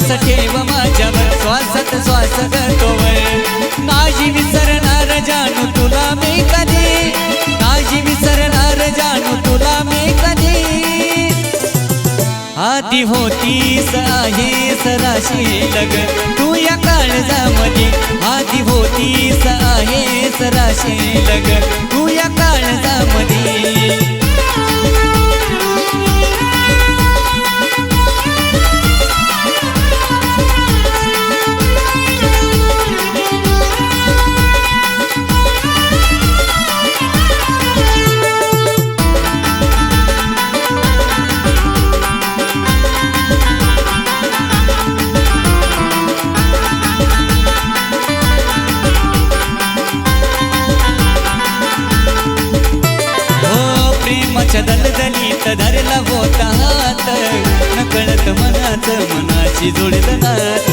विश्वास ठेव माझ्यावर श्वासात श्वास करतोवर नाही विसरणार जानू तुला मी कधी नाही विसरणार जानू तुला मी कधी आधी होतीस आहे सराशी लग तू या काळजामध्ये आधी होतीस आहे सराशी लग तू या काळजामध्ये दलदलीत धरला होता हात नकळत मनाची जोडलं नात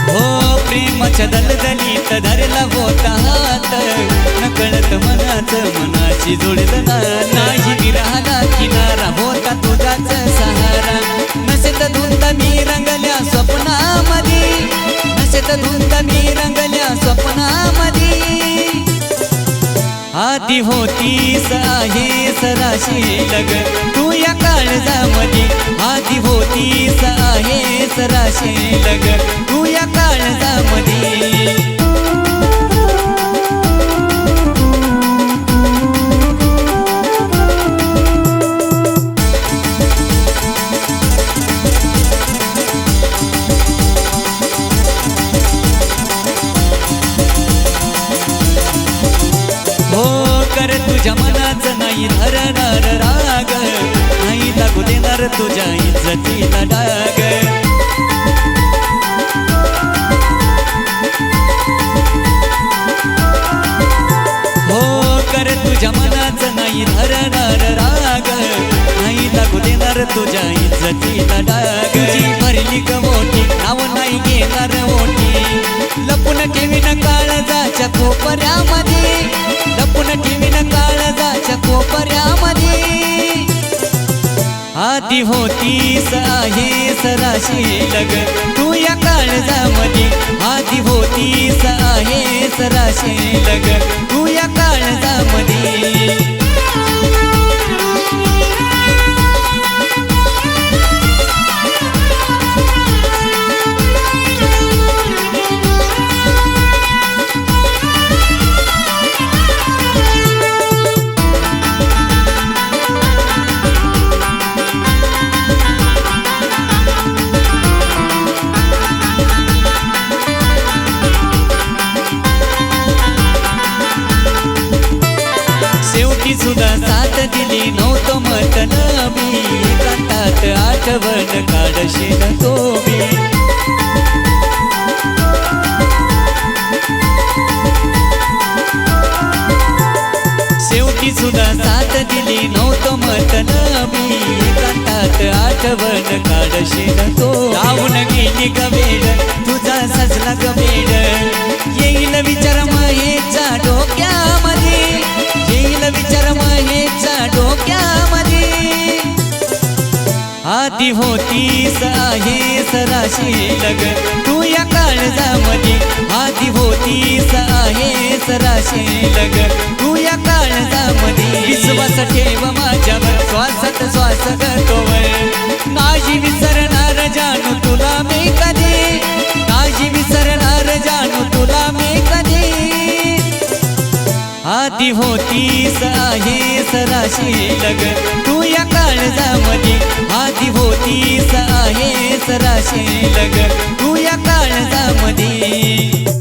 हो प्रेमाच्या दलदलीत धरला होता हात नकळत मनाची जोडलं नात नाही विरहाला किनारा होता तुझाच सहारा नसेत धुंद मी रंगल्या स्वप्नामध्ये नसेत धुंद मी रंगल्या स्वप्नामध्ये आधी होतीस आहे सराशी लग तू या काळजामध्ये आधी होतीस आहे सराशी लग तू या काळजामध्ये तुझ्या मनाचं नाही धरणार राग नाही लागू देणार तुझ्या इज्जतीला डाग हो कर तुझ्या मनाचं नाही धरणार राग नाही लागू देणार तुझ्या इज्जतीला डाग तुझी भरली गवोटी नाव नाही घेणार ओटी लपून ठेवीन काळजाच्या कोपऱ्यामध्ये लपून ठेवीन काळजाच्या कोपऱ्यामध्ये आधी होतीस आहे सराशी लग तू या काळजामध्ये आधी होतीस आहे सराशी लग तू या काळजामध्ये सुद्धा साथ दिली नव्हतं मतलबी एकांतात आठवण काढशील तो मी शेवटी सुद्धा साथ दिली नव्हतं मतलबी एकांतात आठवण काढशील तो लावून गेली गवेड तुझा सजला गवेड येईल विचार मायेचा डोक्यामध्ये येईल विचार मायेचा डोक्यामध्ये आधी होतीस आहे सराशी लग तू या काळजामध्ये आधी होतीस आहे सराशी लग तू या काळजामध्ये विश्वास ठेव माझ्यावर श्वासात श्वास करतोवर नाही विसरणार जानू तुला मी कधी नाही विसरणार जानू तुला मी कधी आधी होतीस आहे सराशी लग तू या काळजामध्ये आधी होतीस आहे सराशी लग तू या काळजामध्ये